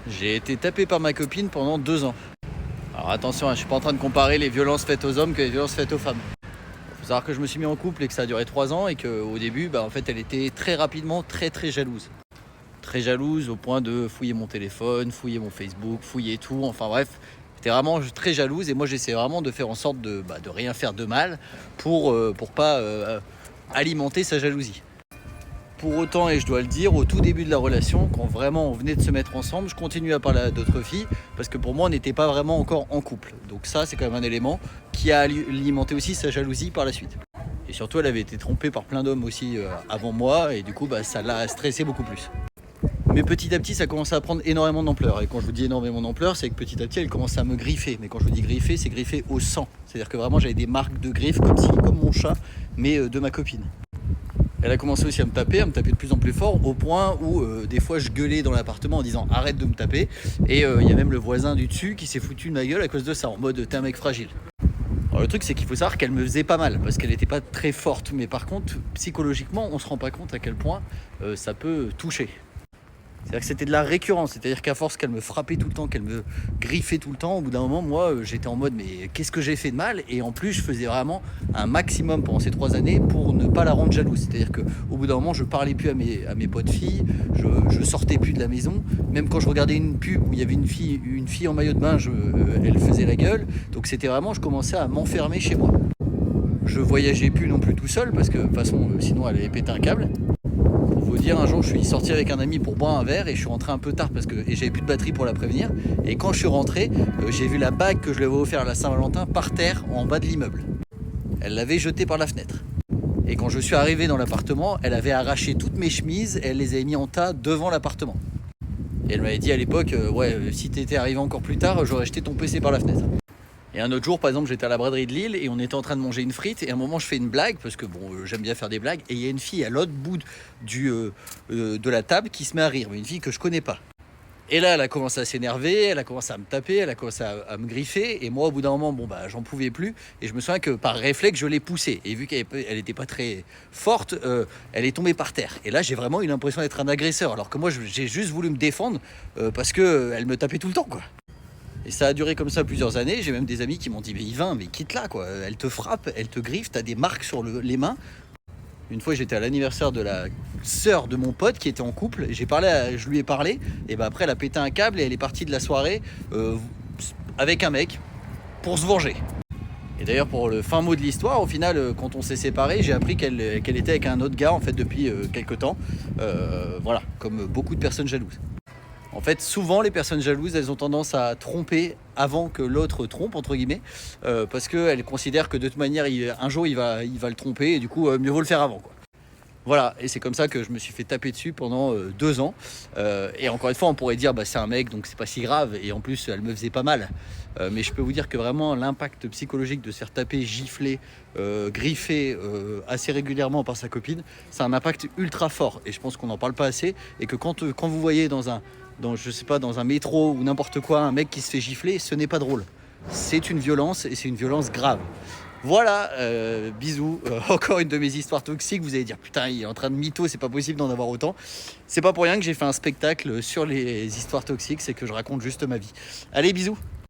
J'ai été tapé par ma copine pendant 2 ans. Alors attention, je suis pas en train de comparer les violences faites aux hommes que les violences faites aux femmes. Il faut savoir que je me suis mis en couple et que ça a duré 3 ans et qu'au début, en fait, elle était très rapidement très jalouse. Très jalouse au point de fouiller mon téléphone, fouiller mon Facebook, fouiller tout. Enfin bref, j'étais vraiment très jalouse et moi j'essayais vraiment de faire en sorte de rien faire de mal pour pas alimenter sa jalousie. Pour autant, et je dois le dire, au tout début de la relation, quand vraiment on venait de se mettre ensemble, je continuais à parler à d'autres filles parce que pour moi on n'était pas vraiment encore en couple. Donc ça c'est quand même un élément qui a alimenté aussi sa jalousie par la suite. Et surtout elle avait été trompée par plein d'hommes aussi avant moi et du coup ça l'a stressé beaucoup plus. Mais petit à petit ça commençait à prendre énormément d'ampleur. Et quand je vous dis énormément d'ampleur, c'est que petit à petit elle commençait à me griffer. Mais quand je vous dis griffer, c'est griffer au sang. C'est-à-dire que vraiment j'avais des marques de griffes comme mon chat, mais de ma copine. Elle a commencé aussi à me taper de plus en plus fort, au point où des fois je gueulais dans l'appartement en disant arrête de me taper. Et il y a même le voisin du dessus qui s'est foutu de ma gueule à cause de ça, en mode t'es un mec fragile. Alors le truc c'est qu'il faut savoir qu'elle me faisait pas mal, parce qu'elle n'était pas très forte, mais par contre psychologiquement on se rend pas compte à quel point ça peut toucher. C'est-à-dire que c'était de la récurrence, c'est-à-dire qu'à force qu'elle me frappait tout le temps, qu'elle me griffait tout le temps, au bout d'un moment, moi, j'étais en mode mais qu'est-ce que j'ai fait de mal? Et en plus, je faisais vraiment un maximum pendant ces 3 années pour ne pas la rendre jalouse. C'est-à-dire qu'au bout d'un moment, je parlais plus à mes potes filles, je sortais plus de la maison. Même quand je regardais une pub où il y avait une fille en maillot de bain, elle faisait la gueule. Donc c'était vraiment, je commençais à m'enfermer chez moi. Je voyageais plus non plus tout seul parce que de toute façon, sinon elle allait péter un câble. Pour vous dire, un jour je suis sorti avec un ami pour boire un verre et je suis rentré un peu tard et j'avais plus de batterie pour la prévenir. Et quand je suis rentré, j'ai vu la bague que je lui avais offert à la Saint-Valentin par terre en bas de l'immeuble. Elle l'avait jetée par la fenêtre. Et quand je suis arrivé dans l'appartement, elle avait arraché toutes mes chemises et elle les avait mis en tas devant l'appartement. Et elle m'avait dit à l'époque, si t'étais arrivé encore plus tard, j'aurais jeté ton PC par la fenêtre. Et un autre jour, par exemple, j'étais à la braderie de Lille et on était en train de manger une frite. Et à un moment, je fais une blague, parce que j'aime bien faire des blagues. Et il y a une fille à l'autre bout de la table qui se met à rire, mais une fille que je connais pas. Et là, elle a commencé à s'énerver, elle a commencé à me taper, elle a commencé à me griffer. Et moi, au bout d'un moment, j'en pouvais plus. Et je me souviens que par réflexe, je l'ai poussée. Et vu qu'elle était pas très forte, elle est tombée par terre. Et là, j'ai vraiment eu l'impression d'être un agresseur. Alors que moi, j'ai juste voulu me défendre parce qu'elle me tapait tout le temps, quoi. Et ça a duré comme ça plusieurs années. J'ai même des amis qui m'ont dit mais Yvain, mais quitte-la quoi. Elle te frappe, elle te griffe, t'as des marques sur les mains. Une fois j'étais à l'anniversaire de la sœur de mon pote qui était en couple. Je lui ai parlé. Et après elle a pété un câble et elle est partie de la soirée avec un mec pour se venger. Et d'ailleurs pour le fin mot de l'histoire, au final quand on s'est séparés, j'ai appris qu'elle était avec un autre gars en fait depuis quelques temps. Voilà, comme beaucoup de personnes jalouses. En fait, souvent, les personnes jalouses, elles ont tendance à tromper avant que l'autre trompe, entre guillemets, parce qu'elles considèrent que de toute manière, un jour, il va le tromper, et du coup, mieux vaut le faire avant, quoi. Voilà, et c'est comme ça que je me suis fait taper dessus pendant 2 ans. Et encore une fois, on pourrait dire, c'est un mec, donc c'est pas si grave, et en plus, elle me faisait pas mal. Mais je peux vous dire que vraiment, l'impact psychologique de se faire taper, gifler, griffer assez régulièrement par sa copine, c'est un impact ultra fort. Et je pense qu'on n'en parle pas assez, et que quand vous voyez dans un métro ou n'importe quoi, un mec qui se fait gifler, ce n'est pas drôle. C'est une violence et c'est une violence grave. Voilà, bisous. Encore une de mes histoires toxiques. Vous allez dire putain, il est en train de mytho, c'est pas possible d'en avoir autant. C'est pas pour rien que j'ai fait un spectacle sur les histoires toxiques, c'est que je raconte juste ma vie. Allez, bisous.